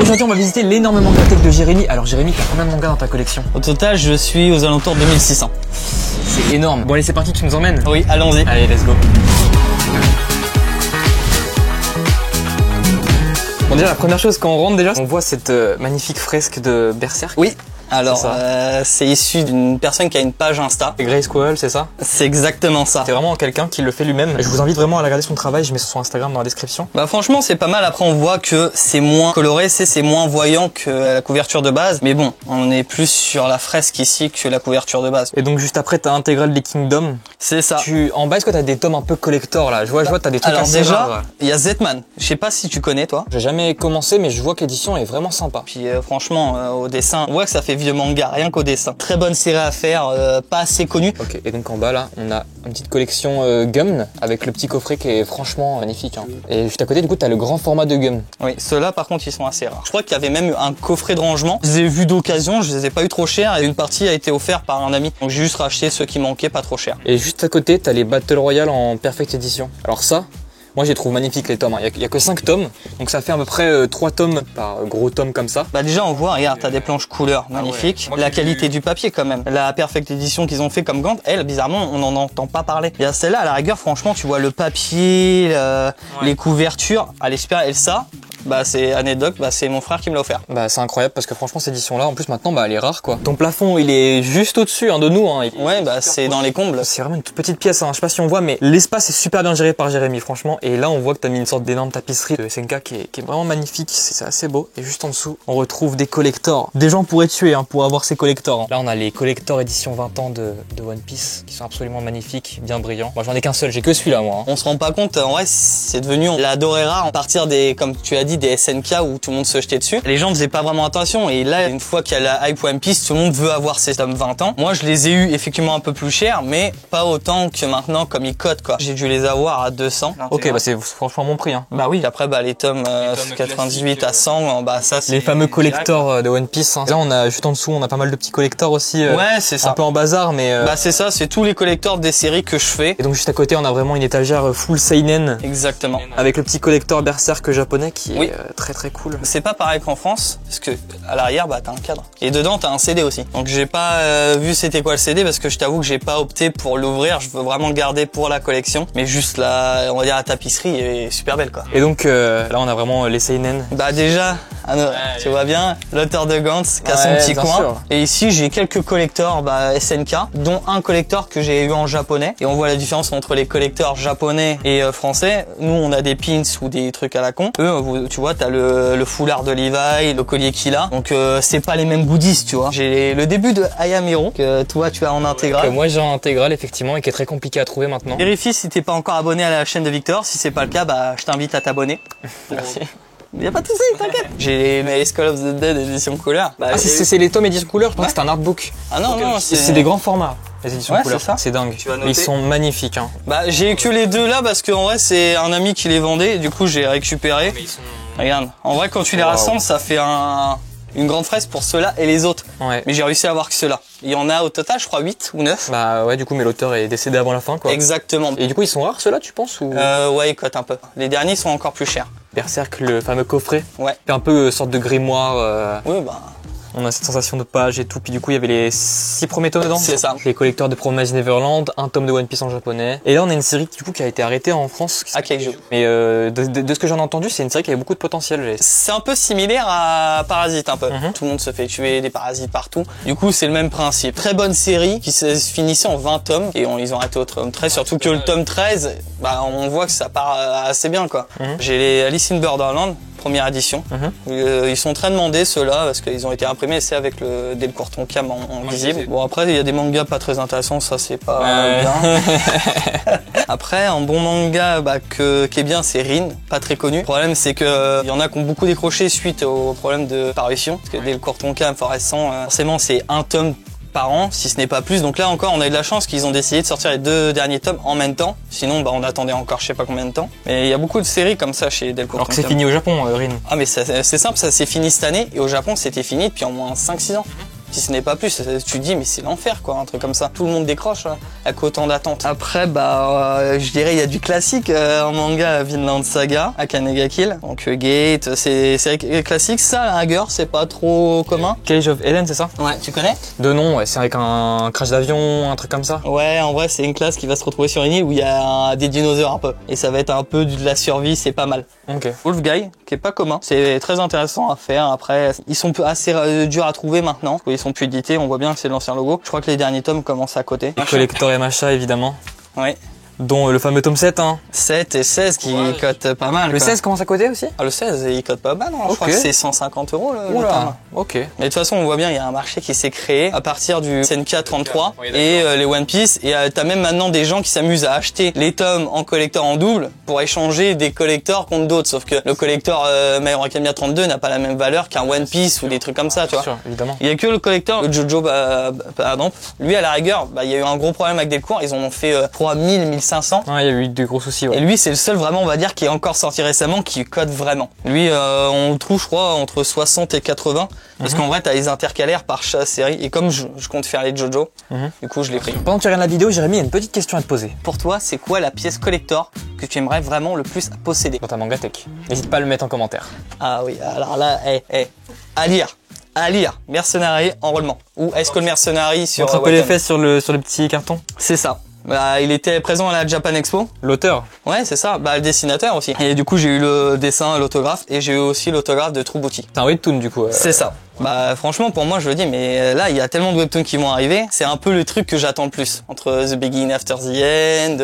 Aujourd'hui on va visiter l'énorme mangatech de Jérémy. Alors Jérémy, t'as combien de mangas dans ta collection? Au total, je suis aux alentours de 2600. C'est énorme. Bon allez, c'est parti, tu nous emmènes? Oui, allons-y. Allez, let's go. Bon déjà, la première chose quand on rentre déjà, on voit cette magnifique fresque de Berserk. Oui. Alors, c'est issu d'une personne qui a une page Insta. C'est Grey Squirrel, c'est ça? C'est exactement ça. C'est vraiment quelqu'un qui le fait lui-même. Je vous invite vraiment à aller regarder son travail, je mets son Instagram dans la description. Bah franchement, c'est pas mal. Après, on voit que c'est moins coloré, c'est moins voyant que la couverture de base. Mais bon, on est plus sur la fresque ici que la couverture de base. Et donc juste après, t'as Intégral des Kingdoms. C'est ça. En bas, est-ce que t'as des tomes un peu collector là? Je vois, t'as des trucs Alors assez déjà, rares. il y a Zetman. Je sais pas si tu connais, toi. J'ai jamais commencé, mais je vois que l'édition est vraiment sympa. Puis franchement, au dessin, on voit que ça fait vieux manga, rien qu'au dessin. Très bonne série à faire, pas assez connue. Ok, et donc en bas là, on a une petite collection Gum avec le petit coffret qui est franchement magnifique. Hein. Et juste à côté, du coup, t'as le grand format de Gum. Oui, ceux-là par contre, ils sont assez rares. Je crois qu'il y avait même un coffret de rangement. Je les ai vus d'occasion, je les ai pas eu trop chers et une partie a été offerte par un ami. Donc j'ai juste racheté ceux qui manquaient pas trop cher. Et juste à côté, t'as les Battle Royale en Perfect Edition. Alors ça, moi je les trouve magnifiques les tomes. Il y a que 5 tomes, donc ça fait à peu près 3 tomes par gros tome comme ça. Bah déjà on voit, regarde, t'as des planches couleurs magnifiques. La qualité du papier quand même. La Perfect Edition qu'ils ont fait comme Gant, elle, bizarrement, on n'en entend pas parler. Il y a celle-là, à la rigueur, franchement, tu vois le papier, les couvertures, elle est super. Et ça, bah c'est anecdote, bah c'est mon frère qui me l'a offert. Bah c'est incroyable parce que franchement cette édition là en plus maintenant bah elle est rare quoi. Ton plafond il est juste au-dessus de nous hein. Ouais bah c'est dans les combles. C'est vraiment une toute petite pièce hein. Je sais pas si on voit mais l'espace est super bien géré par Jérémy franchement. Et là on voit que t'as mis une sorte d'énorme tapisserie de SNK qui est vraiment magnifique. C'est assez beau. Et juste en dessous on retrouve des collectors. Des gens pourraient tuer hein, pour avoir ces collectors. Hein. Là on a les collectors édition 20 ans de One Piece qui sont absolument magnifiques, bien brillants. Moi j'en ai qu'un seul, j'ai que celui-là moi. Hein. On se rend pas compte, en vrai c'est devenu la dorée rare à partir des, comme tu as dit, des SNK où tout le monde se jetait dessus. Les gens faisaient pas vraiment attention et là une fois qu'il y a la hype One Piece, tout le monde veut avoir ces tomes 20 ans. Moi je les ai eu effectivement un peu plus cher mais pas autant que maintenant comme ils cotent quoi. J'ai dû les avoir à 200. Ok bah c'est franchement mon prix hein. Bah oui, après bah les tomes 98 à 100, bah ça c'est les fameux collectors de One Piece hein. Là on a juste en dessous, on a pas mal de petits collectors aussi. Ouais, c'est ça. Un peu en bazar mais bah c'est ça, c'est tous les collectors des séries que je fais. Et donc juste à côté, on a vraiment une étagère full seinen. Exactement. Avec le petit collector Berserk japonais qui est très très cool. C'est pas pareil qu'en France, parce que à l'arrière, bah t'as un cadre. Et dedans, t'as un CD aussi. Donc j'ai pas vu c'était quoi le CD, parce que je t'avoue que j'ai pas opté pour l'ouvrir. Je veux vraiment le garder pour la collection. Mais juste la, on va dire la tapisserie est super belle quoi. Et donc là, on a vraiment les seinen. Bah déjà, tu vois bien, l'auteur de Gantz qui a son petit coin. Sûr. Et ici, j'ai quelques collectors SNK, dont un collector que j'ai eu en japonais. Et on voit la différence entre les collecteurs japonais et français. Nous, on a des pins ou des trucs à la con. Eux, tu vois, t'as le foulard de Levi, le collier qu'il a. Donc, c'est pas les mêmes goodies, tu vois. J'ai le début de Ayamiro, que toi, tu as en intégrale. Que moi, j'ai en intégrale, effectivement, et qui est très compliqué à trouver maintenant. Vérifie si t'es pas encore abonné à la chaîne de Victor. Si c'est pas le cas, bah, je t'invite à t'abonner. Merci. Y a pas de soucis, t'inquiète. J'ai mes Skull of the Dead édition couleur. Bah, c'est les tomes édition couleur, je pense que c'est un artbook. Ah non, non, c'est des grands formats. Les éditions couleur, c'est dingue. Ils sont magnifiques. Hein. Bah j'ai que les deux là parce qu'en vrai c'est un ami qui les vendait et du coup j'ai récupéré. Regarde, en vrai quand tu les rassembles ça fait une grande fresque pour ceux-là et les autres. Ouais. Mais j'ai réussi à avoir que ceux-là. Il y en a au total je crois 8 ou 9. Bah ouais du coup mais l'auteur est décédé avant la fin quoi. Exactement. Et du coup ils sont rares ceux-là tu penses ou... Ouais ils cotent un peu. Les derniers sont encore plus chers. Berserk, le fameux coffret. Ouais. C'est un peu sorte de grimoire. Oui bah... On a cette sensation de page et tout, puis du coup il y avait les 6 premiers tomes dedans. C'est ça. Les collecteurs de Promise Neverland, un tome de One Piece en japonais. Et là on a une série du coup qui a été arrêtée en France. Kaiju. Mais de ce que j'en ai entendu, c'est une série qui avait beaucoup de potentiel. C'est un peu similaire à Parasite un peu. Tout le monde se fait tuer, des parasites partout. Du coup c'est le même principe. Très bonne série qui se finissait en 20 tomes et ils ont arrêté au tome 13. Surtout que le tome 13, bah on voit que ça part assez bien quoi. J'ai les Alice in Borderland. Première édition. Ils sont très demandés ceux-là parce qu'ils ont été imprimés c'est avec le Delcourt Cam en visible. Bon après il y a des mangas pas très intéressants, ça c'est pas bien. Après un bon manga qui est bien c'est Rin, pas très connu. Le problème c'est que il y en a qui ont beaucoup décroché suite au problème de parution parce que Delcourt Cam forcément c'est un tome par an, si ce n'est pas plus. Donc là encore, on a eu de la chance qu'ils ont décidé de sortir les 2 derniers tomes en même temps. Sinon, bah, on attendait encore je sais pas combien de temps. Mais il y a beaucoup de séries comme ça chez Delcourt. Alors que c'est fini au Japon, Rin. Ah mais c'est simple, ça s'est fini cette année et au Japon c'était fini depuis au moins 5-6 ans. si ce n'est pas plus. Tu te dis mais c'est l'enfer quoi, un truc comme ça. Tout le monde décroche là, avec autant d'attentes. Après je dirais il y a du classique en manga, Vinland Saga, Akane ga Kill, donc Gate, c'est classique. Ça, la rigueur, c'est pas trop commun. Cage of Eden, c'est ça? Ouais, tu connais? De nom, ouais, c'est avec un crash d'avion, un truc comme ça. Ouais, en vrai, c'est une classe qui va se retrouver sur une île où il y a des dinosaures un peu. Et ça va être un peu de la survie, c'est pas mal. Ok. Wolf Guy, qui est pas commun. C'est très intéressant à faire. Après, ils sont assez durs à trouver maintenant. Ils sont plus édités, on voit bien que c'est l'ancien logo. Je crois que les derniers tomes commencent à côté. Les collector et machin, évidemment. Ouais. Dont le fameux tome 7, hein. 7 et 16 qui cotent pas mal. Le quoi. 16 commence à côté aussi? Ah, le 16, il cote pas mal, hein. Je crois que c'est 150 € le tome. Ok. Mais de toute façon, on voit bien, il y a un marché qui s'est créé à partir du SNK 33 et les One Piece. Et t'as même maintenant des gens qui s'amusent à acheter les tomes en collector en double pour échanger des collectors contre d'autres. Sauf que le collector My Hero Academia 32 n'a pas la même valeur qu'un One Piece ou des trucs comme ça, tu vois. Sûr, évidemment. Il y a que le collector, le Jojo, par exemple. Lui, à la rigueur, il y a eu un gros problème avec Delcourt. Ils en ont fait 3000, 1500. Ouais, il y a eu des gros soucis, ouais. Et lui, c'est le seul vraiment, on va dire, qui est encore sorti récemment, qui code vraiment. Lui, on le trouve, je crois, entre 60 et 80. Parce qu'en vrai, t'as les intercalaires par chaque série. Et comme je compte faire les Jojo, du coup, je l'ai pris. Pendant que tu regardes la vidéo, Jérémy, il y a une petite question à te poser. Pour toi, c'est quoi la pièce collector que tu aimerais vraiment le plus posséder? Dans ta Mangatech. N'hésite pas à le mettre en commentaire. Ah oui, alors là, à lire. Mercenary, enrôlement. Ou est-ce que le Mercenary sur Montre un peu les Wacom? fesses sur le petit carton. C'est ça. Il était présent à la Japan Expo. L'auteur. Ouais, c'est ça. Le dessinateur aussi. Et du coup, j'ai eu le dessin, l'autographe, et j'ai eu aussi l'autographe de True Booty. C'est un webtoon du coup. C'est ça. Franchement, pour moi, je le dis, mais là, il y a tellement de webtoons qui vont arriver. C'est un peu le truc que j'attends le plus. Entre The Beginning After the End,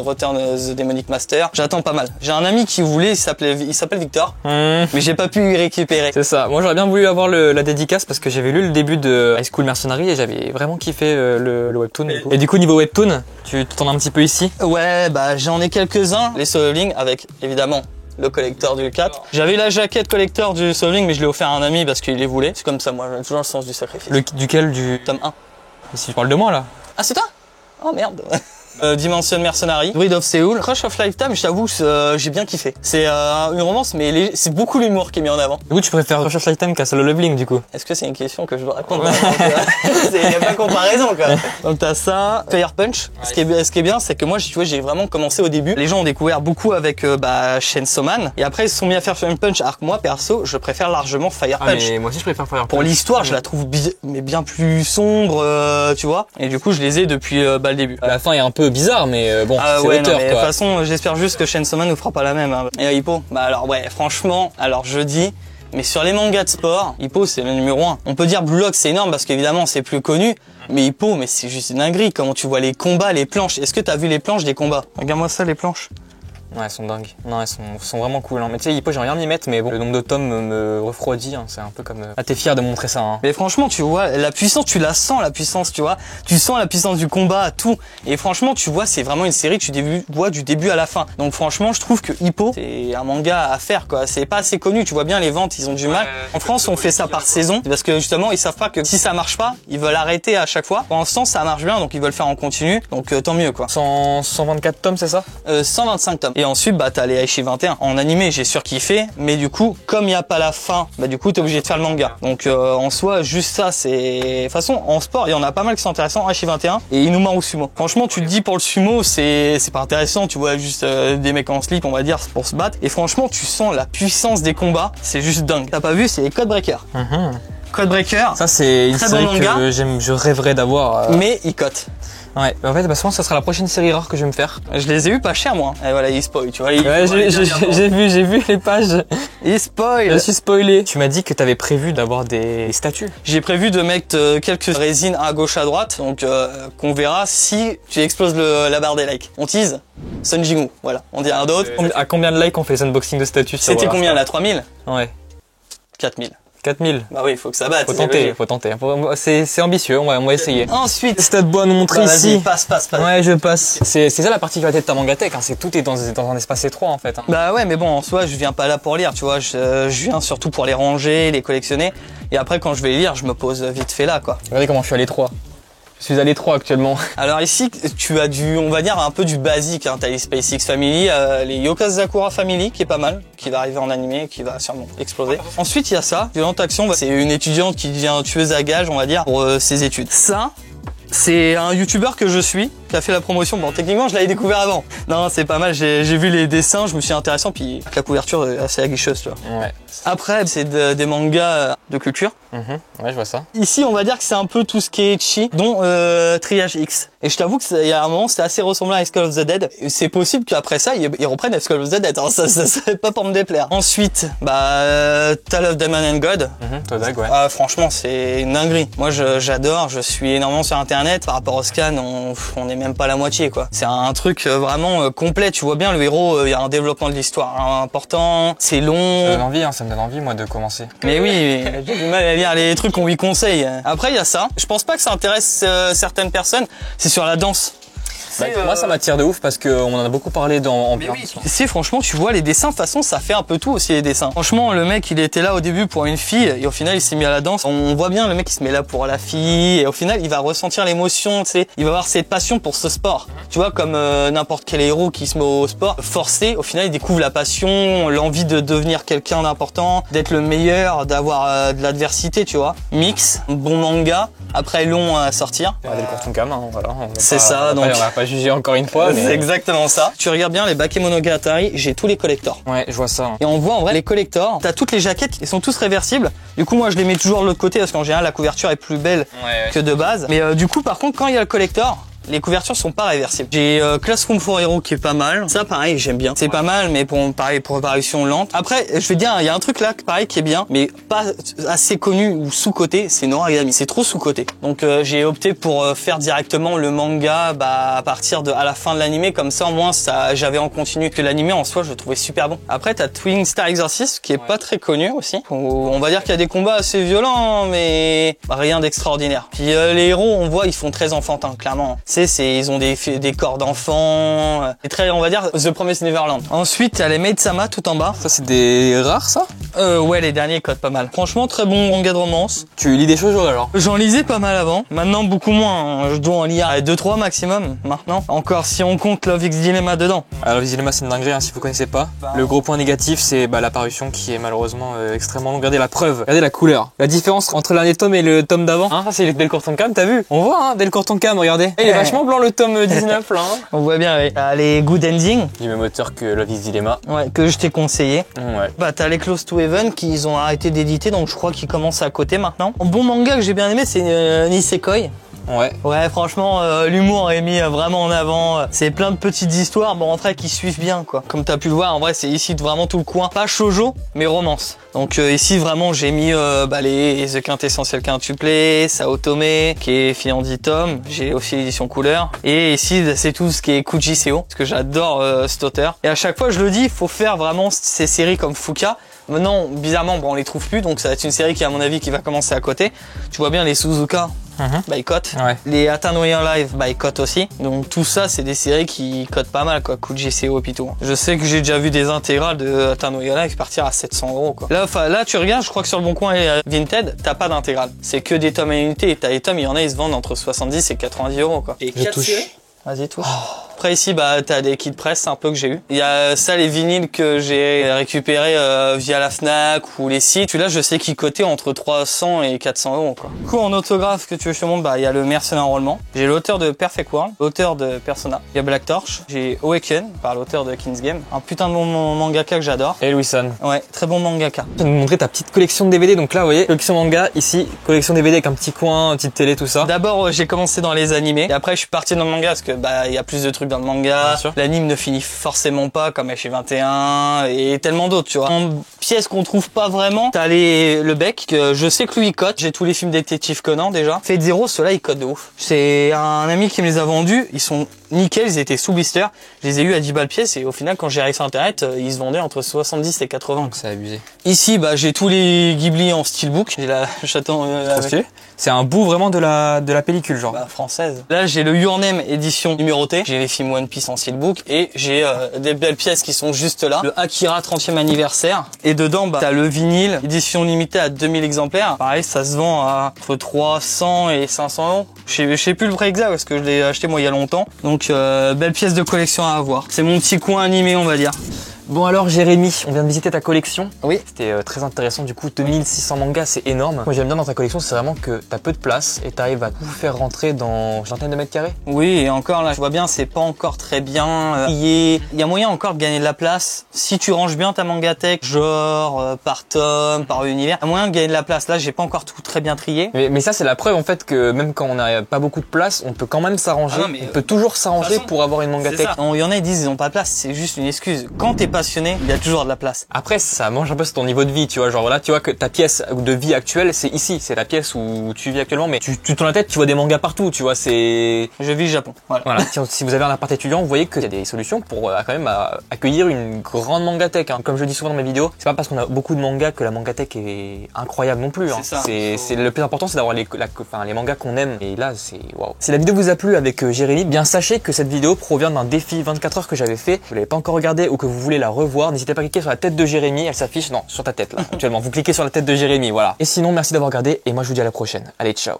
Return of the Demonic Master. J'attends pas mal. J'ai un ami qui voulait, il s'appelle Victor. Mais j'ai pas pu y récupérer. C'est ça. Moi, j'aurais bien voulu avoir la dédicace parce que j'avais lu le début de High School Mercenary et j'avais vraiment kiffé le webtoon. Du coup. Et du coup, niveau webtoon, tu t'en as un petit peu ici? Ouais, j'en ai quelques-uns. Les Solo Leveling avec, évidemment, le collector du 4. J'avais la jaquette collector du Solo Leveling, mais je l'ai offert à un ami parce qu'il les voulait. C'est comme ça, moi, j'ai toujours le sens du sacrifice. Duquel du tome 1. Si tu parles de moi là. Ah, c'est toi? Oh merde. Dimension Mercenary, Druid of Seoul, Crush of Lifetime, je t'avoue, j'ai bien kiffé. C'est une romance, mais c'est beaucoup l'humour qui est mis en avant. Du coup, tu préfères Crush of Lifetime qu'à Solo Leveling du coup? Est-ce que c'est une question que je dois répondre? Il n'y a pas comparaison quoi. Donc t'as ça, Fire Punch. Ce qui est bien, c'est que moi, tu vois, j'ai vraiment commencé au début. Les gens ont découvert beaucoup avec Chainsaw Man, et après ils se sont mis à faire Fire Punch. Alors que moi, perso, je préfère largement Fire Punch. Mais moi aussi, je préfère Fire Punch. Pour l'histoire, je la trouve bien plus sombre, tu vois. Et du coup, je les ai depuis le début. La fin est un peu bizarre, mais bon, c'est ouais, l'auteur quoi. De toute façon, j'espère juste que Chainsaw Man ne fera pas la même. Hein. Et Hippo, alors ouais, franchement, alors je dis, mais sur les mangas de sport, Hippo c'est le numéro 1. On peut dire Blue Lock c'est énorme parce qu'évidemment c'est plus connu, mais Hippo, mais c'est juste une dinguerie. Comment tu vois les combats, les planches. Est-ce que t'as vu les planches des combats? Regarde-moi ça, les planches. Ouais, elles sont dingues. Non, elles sont vraiment cool. Hein. Mais tu sais, Hippo, j'aimerais bien m'y mettre, mais bon, le nombre de tomes me refroidit. Hein. C'est un peu comme. Ah, t'es fier de montrer ça. Hein. Mais franchement, tu vois, la puissance, tu la sens, la puissance, tu vois. Tu sens la puissance du combat, tout. Et franchement, tu vois, c'est vraiment une série que tu vois du début à la fin. Donc franchement, je trouve que Hippo, c'est un manga à faire, quoi. C'est pas assez connu. Tu vois bien, les ventes, ils ont du mal. En France, on fait ça par saison parce que justement, ils savent pas que si ça marche pas, ils veulent arrêter à chaque fois. Pour l'instant, ça marche bien, donc ils veulent faire en continu. Donc tant mieux, quoi. 124 tomes, c'est ça? 125 tomes. Et ensuite, t'as les Aichi 21. En animé, j'ai surkiffé, mais du coup, comme il n'y a pas la fin, du coup, t'es obligé de faire le manga. Donc, en soi, juste ça, c'est... De toute façon, en sport, il y en a pas mal qui sont intéressants. Aichi 21 et Inuma ou Sumo. Franchement, tu te dis pour le sumo, c'est pas intéressant. Tu vois juste des mecs en slip, on va dire, pour se battre. Et franchement, tu sens la puissance des combats. C'est juste dingue. T'as pas vu, c'est Codebreaker. Codebreaker. Ça, c'est une série manga, que je rêverais d'avoir. Mais il cote. Ouais, en fait, souvent, ça sera la prochaine série rare que je vais me faire. Je les ai eu pas cher, moi. Et voilà, il spoil, tu vois. Ouais, j'ai vu les pages. Il spoil. Je suis spoilé. Tu m'as dit que t'avais prévu d'avoir des statues. J'ai prévu de mettre quelques résines à gauche, à droite, donc qu'on verra si tu exploses la barre des likes. On tease Sun Jinwoo, voilà. On dit un d'autre. À combien de likes on fait les unboxings de statues? C'était combien là? 3000? Ouais. 4000. 4000. Bah oui, il faut que ça batte. Faut tenter. C'est ambitieux, on va essayer. Ensuite, Stade bois à nous montrer ici. Passe. Ouais, je passe. C'est ça la particularité de ta Mangatech, hein. C'est tout est dans un espace étroit en fait. Hein. Bah ouais, mais bon, en soi, je viens pas là pour lire, tu vois. Je viens surtout pour les ranger, les collectionner. Et après, quand je vais lire, je me pose vite fait là, quoi. Regardez comment je suis à l'étroit. Je suis à l'étroit actuellement. Alors ici, tu as on va dire un peu du basique, hein. T'as les SpaceX Family, les Yokazakura Family, qui est pas mal, qui va arriver en animé, qui va sûrement exploser. Ensuite, il y a ça, Violente Action, c'est une étudiante qui devient tueuse à gages, on va dire, pour ses études. Ça, c'est un youtubeur que je suis, qui a fait la promotion. Bon, techniquement, je l'avais découvert avant. Non, c'est pas mal, j'ai vu les dessins, je me suis intéressé, puis la couverture est assez aguicheuse, tu vois. Ouais. Après, c'est des mangas de culture. Ouais, je vois ça. Ici, on va dire que c'est un peu tout ce qui est ecchi, dont Triage X. Et je t'avoue qu'il y a un moment, c'était assez ressemblant à Skull of the Dead. C'est possible qu'après ça, ils reprennent Skull of the Dead. Alors ça serait pas pour me déplaire. Ensuite, Tale of Demon and God. Todag, ouais. Franchement, c'est une dinguerie. Moi, j'adore. Je suis énormément sur Internet. Par rapport au scan, on est même pas la moitié, quoi. C'est un truc vraiment complet. Tu vois bien, le héros, il y a un développement de l'histoire important. C'est long. Ça me donne envie, hein. Ça me donne envie, moi, de commencer. Mais oui, j'ai du mal à lire les trucs qu'on lui conseille. Après, il y a ça. Je pense pas que ça intéresse certaines personnes. C'est sur la danse. Moi, ça m'attire de ouf parce qu'on en a beaucoup parlé en oui, c'est franchement, tu vois les dessins, de toute façon, ça fait un peu tout aussi les dessins. Franchement, le mec, il était là au début pour une fille et au final, il s'est mis à la danse. On voit bien le mec, il se met là pour la fille et au final, il va ressentir l'émotion, tu sais. Il va avoir cette passion pour ce sport. Tu vois, comme n'importe quel héros qui se met au sport, forcé, au final, il découvre la passion, l'envie de devenir quelqu'un d'important, d'être le meilleur, d'avoir de l'adversité, tu vois. Mix, bon manga, après long à sortir. Regardez le cartoon cam, hein, voilà. C'est ça, donc. On va pas juger encore une fois. C'est exactement ça. Tu regardes bien les Bakemonogatari, j'ai tous les collectors. Ouais, je vois ça. Hein. Et on voit en vrai les collectors, t'as toutes les jaquettes, ils sont tous réversibles. Du coup, moi, je les mets toujours de l'autre côté parce qu'en général, la couverture est plus belle que de base. Mais du coup, par contre, quand il y a le collector, les couvertures sont pas réversibles. J'ai Classroom for Hero qui est pas mal. Ça, pareil, j'aime bien. C'est pas mal, mais pareil, pour apparition lente. Après, je vais dire, il y a un truc là, pareil, qui est bien, mais pas assez connu ou sous-coté. C'est Noragami. C'est trop sous-coté. Donc, j'ai opté pour faire directement le manga, à partir à la fin de l'animé. Comme ça, au moins, j'avais en continu. Que l'animé, en soi, je le trouvais super bon. Après, t'as Twin Star Exorcist, qui est pas très connu aussi. On va dire qu'il y a des combats assez violents, mais rien d'extraordinaire. Puis, les héros, on voit, ils font très enfantins, clairement. Ils ont des corps d'enfants. C'est très, on va dire, The Promised Neverland. Ensuite, t'as les Maid-sama tout en bas. Ça, c'est des rares, ça? Ouais, les derniers codent pas mal. Franchement, très bon manga de romance. Tu lis des choses alors? J'en lisais pas mal avant. Maintenant, beaucoup moins. Je dois en lire 2-3 maximum, maintenant. Encore si on compte Love X Dilemma dedans. Alors, Love X Dilemma, c'est une dinguerie, hein, si vous connaissez pas. Le gros point négatif, c'est la parution qui est malheureusement extrêmement longue. Regardez la preuve. Regardez la couleur. La différence entre l'année tome et le tome d'avant. Hein, ça, c'est dès le carton cam, t'as vu? On voit, hein, dès le carton cam, regardez. Il est vachement blanc, le tome 19, là. Hein. On voit bien, oui. T'as les Good Ending. Du même auteur que Love X Dilemma. Ouais, que je t'ai conseillé. Ouais. T'as les Close to Heaven qu'ils ont arrêté d'éditer, donc je crois qu'ils commencent à côté maintenant. Un bon manga que j'ai bien aimé, c'est Nisekoi. Ouais, franchement, l'humour est mis vraiment en avant. C'est plein de petites histoires, en vrai, qui suivent bien, quoi. Comme t'as pu le voir, en vrai, c'est ici vraiment tout le coin. Pas shoujo, mais romance. Donc ici, vraiment, j'ai mis les The Quintessentiel Quintuplé, Saotome, qui est fini en 10 tomes. J'ai aussi l'édition couleur. Et ici, c'est tout ce qui est Kujiseo, parce que j'adore cet auteur. Et à chaque fois, je le dis, il faut faire vraiment ces séries comme Fuka. Maintenant, bizarrement, on les trouve plus, donc ça va être une série qui, à mon avis, qui va commencer à côté. Tu vois bien les Suzuka, by Cote. Les Atanoyan Live, by Cote aussi. Donc tout ça, c'est des séries qui cotent pas mal, quoi. Kujiseo et tout. Je sais que j'ai déjà vu des intégrales de Atanoyan Live partir à 700 €, quoi. Là, tu regardes, je crois que sur le Bon Coin et Vinted, t'as pas d'intégrale. C'est que des tomes à unité. T'as les tomes, il y en a, ils se vendent entre 70 et 90 €, quoi. Et 4 séries. Vas-y, touche. Après ici, t'as des kits presse un peu que j'ai eu. Il y a ça, les vinyles que j'ai récupérés via la Fnac ou les sites. Celui-là, je sais qu'il cotait entre 300 et 400 €, quoi. Du coup, en autographe que tu veux que je te montre, il y a le Mercenaire Enrôlement. J'ai l'auteur de Perfect World, l'auteur de Persona. Il y a Black Torch. J'ai Awaken par l'auteur de King's Game. Un putain de bon mangaka que j'adore. Et Louis-san. Ouais, très bon mangaka. Je vais vous montrer ta petite collection de DVD. Donc là, vous voyez, collection manga, ici, collection DVD avec un petit coin, une petite télé, tout ça. D'abord, j'ai commencé dans les animés. Et après, je suis parti dans le manga parce que, il y a plus de trucs dans le manga. L'anime ne finit forcément pas comme H21 et tellement d'autres, tu vois. En pièces qu'on trouve pas vraiment, t'as le Bec, que je sais que lui il cote. J'ai tous les films détective Conan déjà. Fate Zero, ceux-là ils cotent de ouf. C'est un ami qui me les a vendus, ils sont nickel, ils étaient sous blister. Je les ai eu à 10 balles pièce et au final, quand j'ai regardé sur internet, ils se vendaient entre 70 et 80. Donc c'est abusé. Ici, bah, j'ai tous les Ghibli en steelbook. J'ai la chaton avec... C'est un bout vraiment de la pellicule, genre. Bah, française. Là, j'ai le Your Name édition numérotée. J'ai les films One Piece en steelbook et j'ai des belles pièces qui sont juste là. Le Akira 30e anniversaire. Et dedans, bah, t'as le vinyle édition limitée à 2000 exemplaires. Pareil, ça se vend à entre 300 et 500 euros. Je sais plus le prix exact parce que je l'ai acheté moi il y a longtemps. Donc, belle pièce de collection à avoir. C'est mon petit coin animé, on va dire. Bon alors Jérémy, on vient de visiter ta collection. Oui. C'était très intéressant du coup, 2600 mangas, c'est énorme. Moi j'aime bien dans ta collection, c'est vraiment que t'as peu de place et t'arrives à tout faire rentrer dans une centaine de mètres carrés. Oui, et encore là, je vois bien, c'est pas encore très bien trié. Il y a moyen encore de gagner de la place. Si tu ranges bien ta mangatech, genre par tome, par univers, il y a moyen de gagner de la place. Là, j'ai pas encore tout très bien trié. Mais ça c'est la preuve en fait que même quand on n'a pas beaucoup de place, on peut quand même s'arranger. On peut toujours s'arranger pour avoir une mangatech. Il y en a ils disent ils ont pas de place, c'est juste une excuse. Quand t'es passionné, il y a toujours de la place. Après, ça mange un peu sur ton niveau de vie, tu vois. Genre là, tu vois que ta pièce de vie actuelle, c'est ici, c'est la pièce où tu vis actuellement. Mais tu tournes la tête, tu vois des mangas partout, tu vois. C'est. Je vis au Japon. Voilà. Si vous avez un appart étudiant, vous voyez qu'il y a des solutions pour quand même accueillir une grande mangatech. Hein. Comme je dis souvent dans mes vidéos, c'est pas parce qu'on a beaucoup de mangas que la mangatech est incroyable non plus. Hein. C'est le plus important, c'est d'avoir les mangas qu'on aime. Et là, c'est waouh. Si la vidéo vous a plu avec Jérémy, bien sachez que cette vidéo provient d'un défi 24 heures que j'avais fait. Si vous l'avez pas encore regardé ou que vous voulez la revoir, n'hésitez pas à cliquer sur la tête de Jérémy, elle s'affiche, non, sur ta tête là, actuellement. Vous cliquez sur la tête de Jérémy, voilà. Et sinon, merci d'avoir regardé et moi je vous dis à la prochaine. Allez, ciao.